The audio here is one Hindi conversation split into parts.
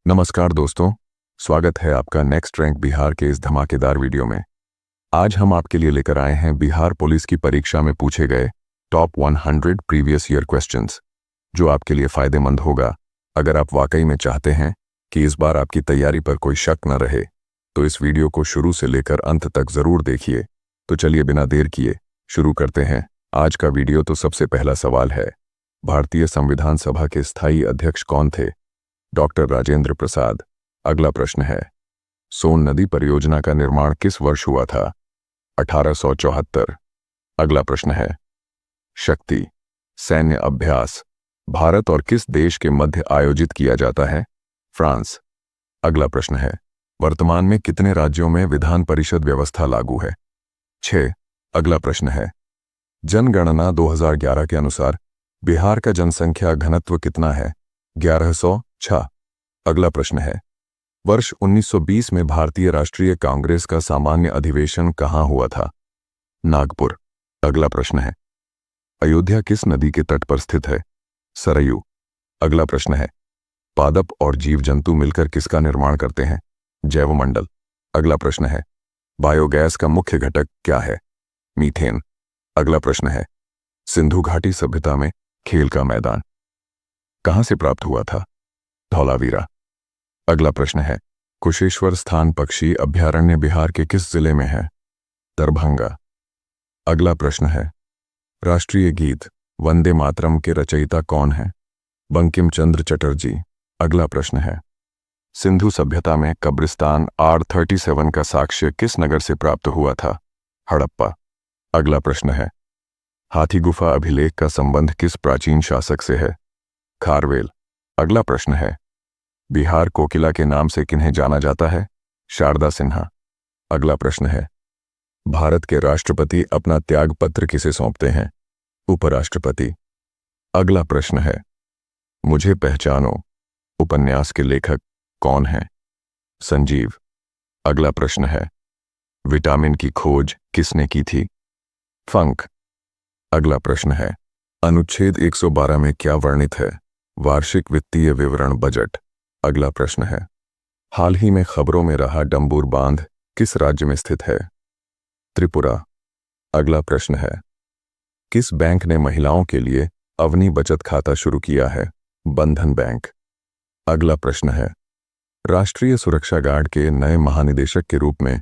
नमस्कार दोस्तों, स्वागत है आपका नेक्स्ट रैंक बिहार के इस धमाकेदार वीडियो में। आज हम आपके लिए लेकर आए हैं बिहार पुलिस की परीक्षा में पूछे गए टॉप 100 प्रीवियस ईयर क्वेश्चंस, जो आपके लिए फायदेमंद होगा। अगर आप वाकई में चाहते हैं कि इस बार आपकी तैयारी पर कोई शक न रहे, तो इस वीडियो को शुरू से लेकर अंत तक जरूर देखिए। तो चलिए बिना देर किए शुरू करते हैं आज का वीडियो। तो सबसे पहला सवाल है, भारतीय संविधान सभा के स्थायी अध्यक्ष कौन थे? डॉक्टर राजेंद्र प्रसाद। अगला प्रश्न है, सोन नदी परियोजना का निर्माण किस वर्ष हुआ था? 1874। अगला प्रश्न है, शक्ति सैन्य अभ्यास भारत और किस देश के मध्य आयोजित किया जाता है? फ्रांस। अगला प्रश्न है, वर्तमान में कितने राज्यों में विधान परिषद व्यवस्था लागू है? 6। अगला प्रश्न है, जनगणना 2011 के अनुसार बिहार का जनसंख्या घनत्व कितना है? 1106। अगला प्रश्न है, वर्ष 1920 में भारतीय राष्ट्रीय कांग्रेस का सामान्य अधिवेशन कहाँ हुआ था? नागपुर। अगला प्रश्न है, अयोध्या किस नदी के तट पर स्थित है? सरयू। अगला प्रश्न है, पादप और जीव जंतु मिलकर किसका निर्माण करते हैं? जैवमंडल। अगला प्रश्न है, बायोगैस का मुख्य घटक क्या है? मीथेन। अगला प्रश्न है, सिंधु घाटी सभ्यता में खेल का मैदान कहां से प्राप्त हुआ था? धौलावीरा। अगला प्रश्न है, कुशेश्वर स्थान पक्षी अभयारण्य बिहार के किस जिले में है? दरभंगा। अगला प्रश्न है, राष्ट्रीय गीत वंदे मातरम के रचयिता कौन है? बंकिम चंद्र चटर्जी। अगला प्रश्न है, सिंधु सभ्यता में कब्रिस्तान R37 का साक्ष्य किस नगर से प्राप्त हुआ था? हड़प्पा। अगला प्रश्न है, हाथी गुफा अभिलेख का संबंध किस प्राचीन शासक से है? खारवेल। अगला प्रश्न है, बिहार कोकिला के नाम से किन्हें जाना जाता है? शारदा सिन्हा। अगला प्रश्न है, भारत के राष्ट्रपति अपना त्याग पत्र किसे सौंपते हैं? उपराष्ट्रपति। अगला प्रश्न है, मुझे पहचानो उपन्यास के लेखक कौन हैं? संजीव। अगला प्रश्न है, विटामिन की खोज किसने की थी? फंक। अगला प्रश्न है, अनुच्छेद 112 में क्या वर्णित है? वार्षिक वित्तीय विवरण बजट। अगला प्रश्न है, हाल ही में खबरों में रहा डंबूर बांध किस राज्य में स्थित है? त्रिपुरा। अगला प्रश्न है, किस बैंक ने महिलाओं के लिए अवनी बचत खाता शुरू किया है? बंधन बैंक। अगला प्रश्न है, राष्ट्रीय सुरक्षा गार्ड के नए महानिदेशक के रूप में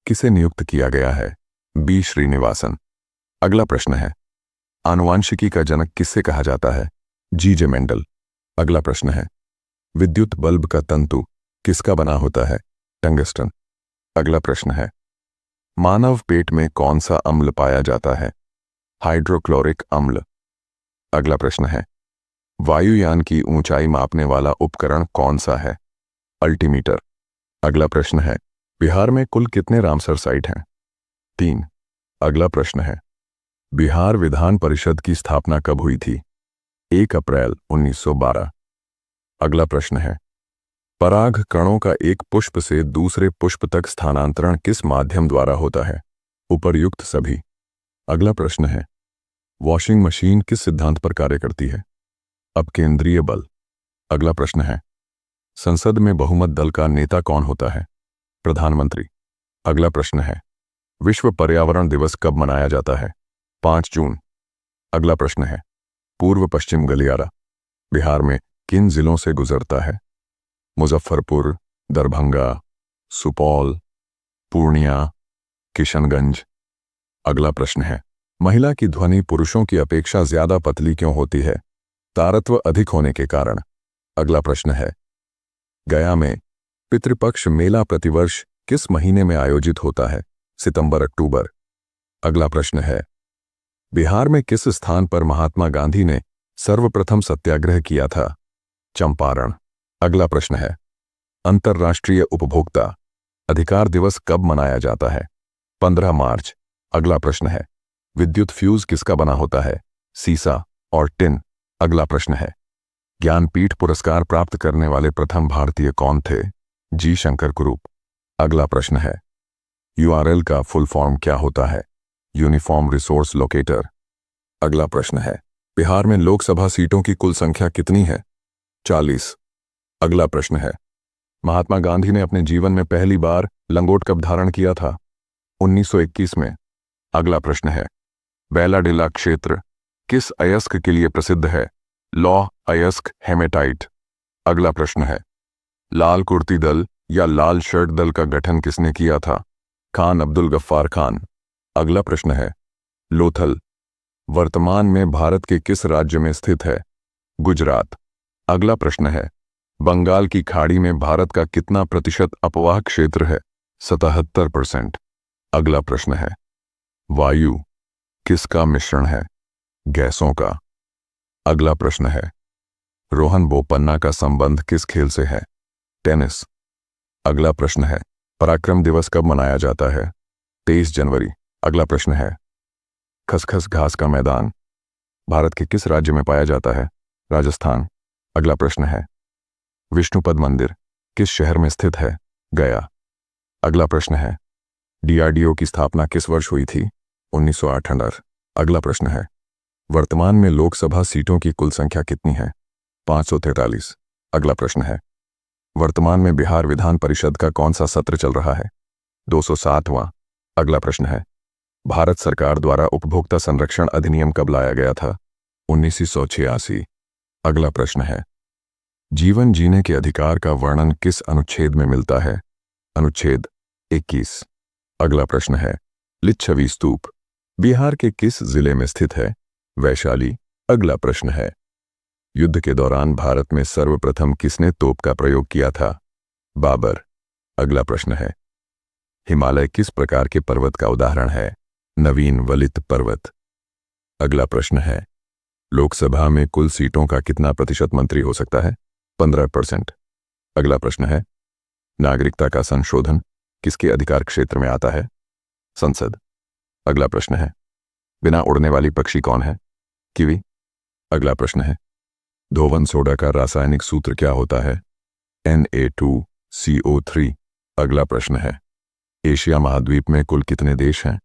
किसे नियुक्त किया गया है? बी श्रीनिवासन। अगला प्रश्न है, आनुवांशिकी का जनक किससे कहा जाता है? G.J. मेंडल। अगला प्रश्न है, विद्युत बल्ब का तंतु किसका बना होता है? टंगस्टन। अगला प्रश्न है, मानव पेट में कौन सा अम्ल पाया जाता है? हाइड्रोक्लोरिक अम्ल। अगला प्रश्न है, वायुयान की ऊंचाई मापने वाला उपकरण कौन सा है? अल्टीमीटर। अगला प्रश्न है, बिहार में कुल कितने रामसर साइट हैं? 3। अगला प्रश्न है, बिहार विधान परिषद की स्थापना कब हुई थी? 1 अप्रैल 1912। अगला प्रश्न है, पराग कणों का एक पुष्प से दूसरे पुष्प तक स्थानांतरण किस माध्यम द्वारा होता है? उपर्युक्त सभी। अगला प्रश्न है, वॉशिंग मशीन किस सिद्धांत पर कार्य करती है? अपकेंद्रीय बल। अगला प्रश्न है, संसद में बहुमत दल का नेता कौन होता है? प्रधानमंत्री। अगला प्रश्न है, विश्व पर्यावरण दिवस कब मनाया जाता है? 5 जून। अगला प्रश्न है, पूर्व पश्चिम गलियारा बिहार में किन जिलों से गुजरता है? मुजफ्फरपुर, दरभंगा, सुपौल, पूर्णिया, किशनगंज। अगला प्रश्न है, महिला की ध्वनि पुरुषों की अपेक्षा ज्यादा पतली क्यों होती है? तारत्व अधिक होने के कारण। अगला प्रश्न है, गया में पितृपक्ष मेला प्रतिवर्ष किस महीने में आयोजित होता है? सितंबर अक्टूबर। अगला प्रश्न है, बिहार में किस स्थान पर महात्मा गांधी ने सर्वप्रथम सत्याग्रह किया था? चंपारण। अगला प्रश्न है, अंतर्राष्ट्रीय उपभोक्ता अधिकार दिवस कब मनाया जाता है? 15 मार्च। अगला प्रश्न है, विद्युत फ्यूज किसका बना होता है? सीसा और टिन। अगला प्रश्न है, ज्ञानपीठ पुरस्कार प्राप्त करने वाले प्रथम भारतीय कौन थे? जी शंकर कुरूप। अगला प्रश्न है, URL का फुल फॉर्म क्या होता है? Uniform resource locator. अगला प्रश्न है, बिहार में लोकसभा सीटों की कुल संख्या कितनी है? 40। अगला प्रश्न है, महात्मा गांधी ने अपने जीवन में पहली बार लंगोट कब धारण किया था? 1921 में। अगला प्रश्न है, बैलाडिला क्षेत्र किस अयस्क के लिए प्रसिद्ध है? लौह अयस्क हेमेटाइट। अगला प्रश्न है, लाल कुर्ती दल या लाल शर्ट दल का गठन किसने किया था? खान अब्दुल गफ्फार खान। अगला प्रश्न है, लोथल वर्तमान में भारत के किस राज्य में स्थित है? गुजरात। अगला प्रश्न है, बंगाल की खाड़ी में भारत का कितना प्रतिशत अपवाह क्षेत्र है? 77%। अगला प्रश्न है, वायु किसका मिश्रण है? गैसों का। अगला प्रश्न है, रोहन बोपन्ना का संबंध किस खेल से है? टेनिस। अगला प्रश्न है, पराक्रम दिवस कब मनाया जाता है? 23 जनवरी। अगला प्रश्न है, खसखस घास का मैदान भारत के किस राज्य में पाया जाता है? राजस्थान। अगला प्रश्न है, विष्णुपद मंदिर किस शहर में स्थित है? गया। अगला प्रश्न है, डीआरडीओ की स्थापना किस वर्ष हुई थी? 1968। अगला प्रश्न है, वर्तमान में लोकसभा सीटों की कुल संख्या कितनी है? 543। अगला प्रश्न है, वर्तमान में बिहार विधान परिषद का कौन सा सत्र चल रहा है? 207वां। अगला प्रश्न है, भारत सरकार द्वारा उपभोक्ता संरक्षण अधिनियम कब लाया गया था? 1986। अगला प्रश्न है, जीवन जीने के अधिकार का वर्णन किस अनुच्छेद में मिलता है? अनुच्छेद 21। अगला प्रश्न है, लिच्छवी स्तूप बिहार के किस जिले में स्थित है? वैशाली। अगला प्रश्न है, युद्ध के दौरान भारत में सर्वप्रथम किसने तोप का प्रयोग किया था? बाबर। अगला प्रश्न है, हिमालय किस प्रकार के पर्वत का उदाहरण है? नवीन वलित पर्वत। अगला प्रश्न है, लोकसभा में कुल सीटों का कितना प्रतिशत मंत्री हो सकता है? 15%। अगला प्रश्न है, नागरिकता का संशोधन किसके अधिकार क्षेत्र में आता है? संसद। अगला प्रश्न है, बिना उड़ने वाली पक्षी कौन है? कीवी। अगला प्रश्न है, धोवन सोडा का रासायनिक सूत्र क्या होता है? Na2CO3। अगला प्रश्न है, एशिया महाद्वीप में कुल कितने देश हैं?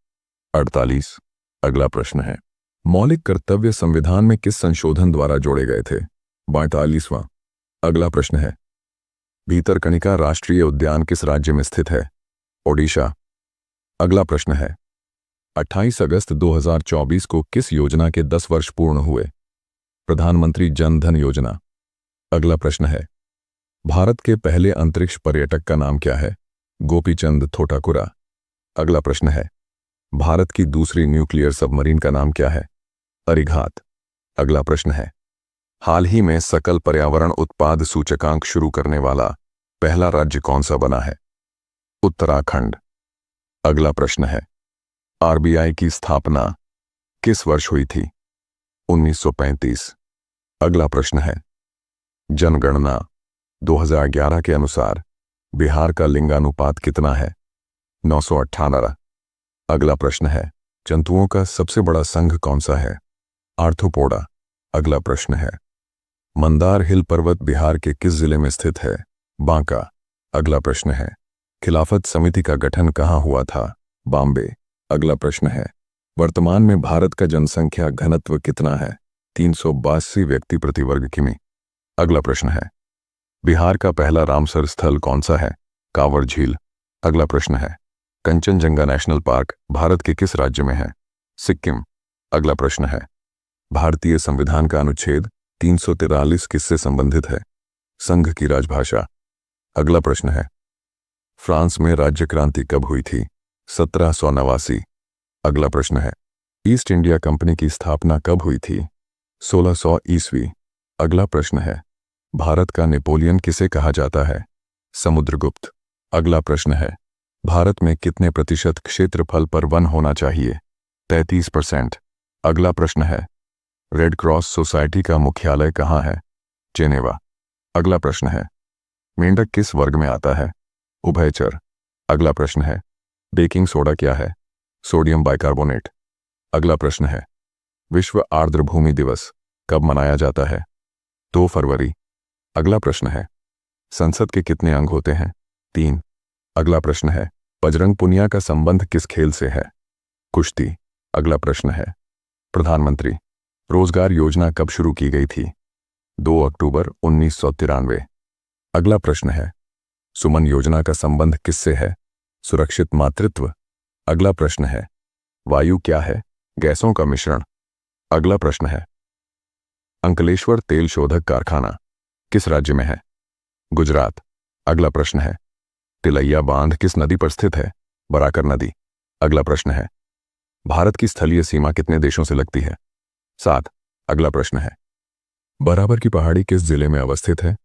48। अगला प्रश्न है, मौलिक कर्तव्य संविधान में किस संशोधन द्वारा जोड़े गए थे? 42वां। अगला प्रश्न है, भीतरकनिका राष्ट्रीय उद्यान किस राज्य में स्थित है? ओडिशा। अगला प्रश्न है, 28 अगस्त 2024 को किस योजना के 10 वर्ष पूर्ण हुए? प्रधानमंत्री जन धन योजना। अगला प्रश्न है, भारत के पहले अंतरिक्ष पर्यटक का नाम क्या है? गोपीचंद थोटाकुरा। अगला प्रश्न है, भारत की दूसरी न्यूक्लियर सबमरीन का नाम क्या है? अरिघात। अगला प्रश्न है, हाल ही में सकल पर्यावरण उत्पाद सूचकांक शुरू करने वाला पहला राज्य कौन सा बना है? उत्तराखंड। अगला प्रश्न है, आरबीआई की स्थापना किस वर्ष हुई थी? 1935। अगला प्रश्न है, जनगणना 2011 के अनुसार बिहार का लिंगानुपात कितना है? 998। अगला प्रश्न है, जंतुओं का सबसे बड़ा संघ कौन सा है? आर्थ्रोपोडा। अगला प्रश्न है, मंदार हिल पर्वत बिहार के किस जिले में स्थित है? बांका। अगला प्रश्न है, खिलाफत समिति का गठन कहाँ हुआ था? बॉम्बे। अगला प्रश्न है, वर्तमान में भारत का जनसंख्या घनत्व कितना है? 382 व्यक्ति प्रति वर्ग किमी। अगला प्रश्न है, बिहार का पहला रामसर स्थल कौन सा है? कांवर झील। अगला प्रश्न है, कंचनजंगा नेशनल पार्क भारत के किस राज्य में है? सिक्किम। अगला प्रश्न है, भारतीय संविधान का अनुच्छेद 343 किससे संबंधित है? संघ की राजभाषा। अगला प्रश्न है, फ्रांस में राज्य क्रांति कब हुई थी? 1789। अगला प्रश्न है, ईस्ट इंडिया कंपनी की स्थापना कब हुई थी? 1600 ईस्वी। अगला प्रश्न है, भारत का नेपोलियन किसे कहा जाता है? समुद्रगुप्त। अगला प्रश्न है, भारत में कितने प्रतिशत क्षेत्रफल पर वन होना चाहिए? 33%। अगला प्रश्न है, रेड क्रॉस सोसाइटी का मुख्यालय कहाँ है? जेनेवा। अगला प्रश्न है, मेंढक किस वर्ग में आता है? उभयचर। अगला प्रश्न है, बेकिंग सोडा क्या है? Sodium bicarbonate. अगला प्रश्न है, विश्व आर्द्र भूमि दिवस कब मनाया जाता है? 2 फरवरी। अगला प्रश्न है, संसद के कितने अंग होते हैं? 3। अगला प्रश्न है, बजरंग पुनिया का संबंध किस खेल से है? कुश्ती। अगला प्रश्न है, प्रधानमंत्री रोजगार योजना कब शुरू की गई थी? 2 अक्टूबर 1993। अगला प्रश्न है, सुमन योजना का संबंध किससे है? सुरक्षित मातृत्व। अगला प्रश्न है, वायु क्या है? गैसों का मिश्रण। अगला प्रश्न है, अंकलेश्वर तेल शोधक कारखाना किस राज्य में है? गुजरात। अगला प्रश्न है, तिलैया बांध किस नदी पर स्थित है? बराकर नदी। अगला प्रश्न है, भारत की स्थलीय सीमा कितने देशों से लगती है? 7। अगला प्रश्न है, बराबर की पहाड़ी किस जिले में अवस्थित है?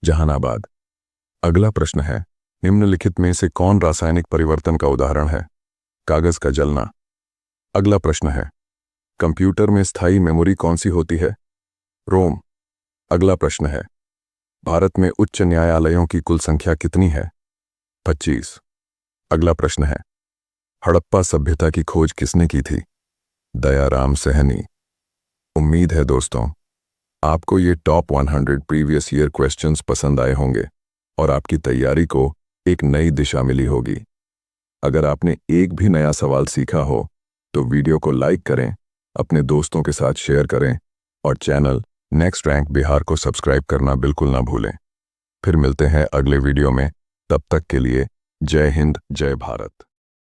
जहानाबाद। अगला प्रश्न है, निम्नलिखित में से कौन रासायनिक परिवर्तन का उदाहरण है? कागज का जलना। अगला प्रश्न है, कंप्यूटर में स्थायी मेमोरी कौन सी होती है? रोम। अगला प्रश्न है, भारत में उच्च न्यायालयों की कुल संख्या कितनी है? 25। अगला प्रश्न है, हड़प्पा सभ्यता की खोज किसने की थी? दयाराम सहनी। उम्मीद है दोस्तों आपको ये टॉप 100 प्रीवियस ईयर क्वेश्चंस पसंद आए होंगे और आपकी तैयारी को एक नई दिशा मिली होगी। अगर आपने एक भी नया सवाल सीखा हो तो वीडियो को लाइक करें, अपने दोस्तों के साथ शेयर करें और चैनल नेक्स्ट रैंक बिहार को सब्सक्राइब करना बिल्कुल ना भूलें। फिर मिलते हैं अगले वीडियो में, तब तक के लिए जय हिंद, जय भारत।